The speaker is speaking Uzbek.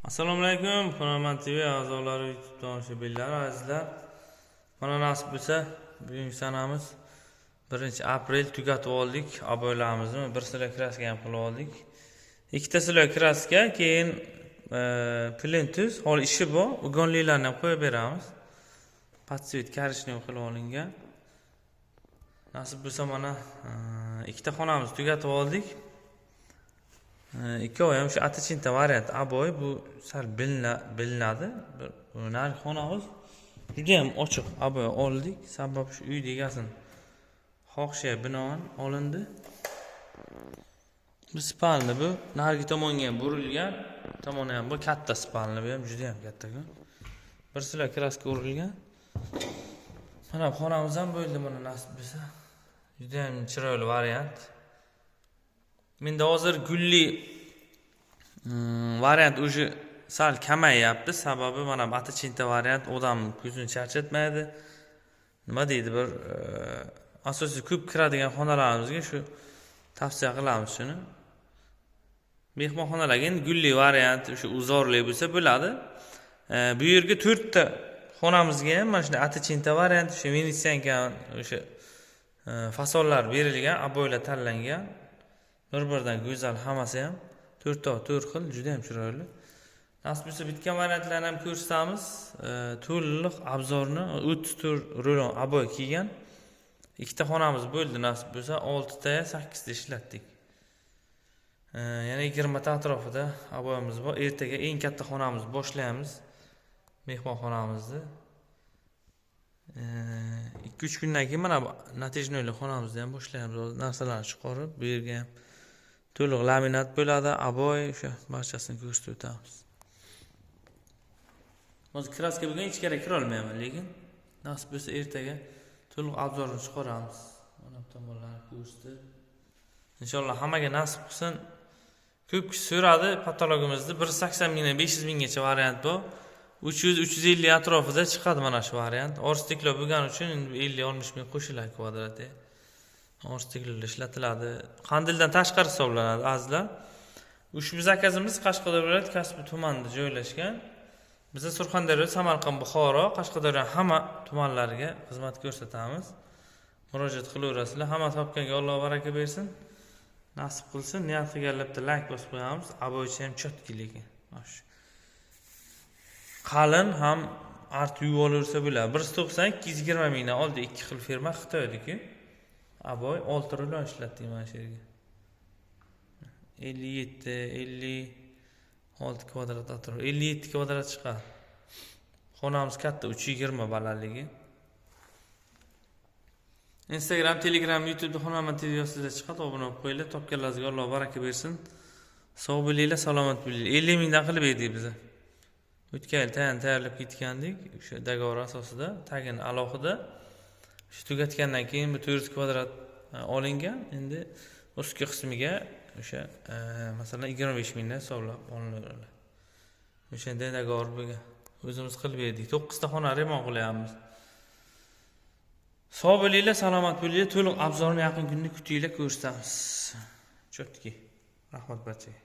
Assalomu alaykum, Xonaman TV a'zolari, YouTube tomoshabinlari azizlar. Mana nasib bo'lsa, bugungi sanamiz 1-aprel tugatib oldik. Aboylarimizni bir silo kraska ham qilib oldik. Ikkita silo kraska, keyin plintuz, hol ishi bor, ugonlilarni ham qo'yib beramiz. Podsvet korishniy qilib olingan. Nasib bo'lsa mana ikkita xonamizni tugatib oldik. Ikkovi ham shu atachinta variant aboy, bu sal bilinadi. Narigi xonamiz juda ham ochiq aboy oldik, sabab shu uy egasini xohishiga binoan olindi. Bu spalni, bu narigi tomonga ham burilgan, tomoni ham bu katta spalni, bu ham juda ham katta-ku. Bir silo kraska urilgan. Mana xonamiz ham bo'ldi, mana nasib bo'lsa. Juda ham chiroyli variant. Menda hozir gulli variant o'sha sal kamayyapti, sababi mana atachinta variant odam ko'zini charchatmaydi. Nima deydi, bir asosiy ko'p kiradigan xonalarimizga shu tavsiya qilamiz shuni. Mehmonxonalarga endi gulli variant, o'sha uzorli bo'lsa bo'ladi. Bu yerga 4 ta xonamizga ham mana shunday atachinta variant, o'sha venitsiyanka o'sha fasonlar berilgan, aboylar tanlangan. Bir-biridan go'zal, hammasi ham 4 xil, juda ham chiroyli. Nasib bo'lsa bitgan variantlarni ham ko'rsatamiz. To'liq obzorni 34 rulon aboy kiygan. Ikkita xonamiz bo'ldi, nasib bo'lsa 6 ta, 8 ta ishlatdik. Yana 20 ta atrofida aboyimiz bor. Ertaga eng katta xonamizni boshlaymiz. Mehmonxonamizni. 2-3 kundan keyin mana natijno'li xonamizni ham boshlaymiz. Narsalarni chiqarib, bu yerga ham to'liq laminat bo'ladi, aboy, o'sha barchasini ko'rsatib o'tamiz. Hozir kraska bo'lgan ichkariga kira olmayman, lekin nasib bo'lsa ertaga to'liq obzorni chiqaramiz. Mana bu tomonlarni ko'rsatib. Inshaalloh hammaga nasib qilsin. Ko'p kishi so'radi patologimizda 180 mingdan 500 minggacha variant bor. 300-350 atrofida chiqadi mana shu variant. Orstiklo bo'lgani uchun 50-60 ming qo'shiladi kvadratga. Orstiklar ishlatiladi. Qandildan tashqari hisoblanadi azizlar. Ushbu zakazimiz Qashqadaryo viloyati Kasbi tumanida joylashgan. Biz Surxondaryo, Samarqand, Buxoro, Qashqadaryo hamma tumanlariga xizmat ko'rsatamiz. Murojaat qilaverasizlar. Hamma topganga Alloh baraka bersin. Nasib qilsin, niyat qilganlar bitta like bosib qo'yamiz. Aboychi ham chotki lekin. Qalin ham art yuvib olaversa bo'ladi. 190 220 mingdan oldi, 2 xil firma Xitoydagi. Aboy 6 rulon ishlatdik mana shu yerga. 56 kvadrat atrof, 57 kvadrat chiqadi. Xonamiz katta, 320 balandligi. Instagram, Telegram, YouTube'da Xonaman TV yozsangiz chiqadi, obuna bo'lib qo'yinglar. Topganlaringizga Alloh baraka bersin. Sog' bo'linglar, salomat bo'linglar. 50 mingdan qilib berdik biz. O'tgan yil tayyorlab ketgandik, o'sha dogovor asosida, tagini alohida. Shu tugatgandan keyin bu 400 kvadrat olingan. Endi ustki qismiga o'sha masalan 25 mingdan hisoblab olinadi. O'shanda dogovor bo'lgan. O'zimiz qilib berdik. 9 ta xona remont qilyapmiz. Sog' bo'linglar, salomat bo'linglar. To'liq obzorni yaqin kunda kutinglar, ko'rsatamiz. Chotki. Rahmat barchaga.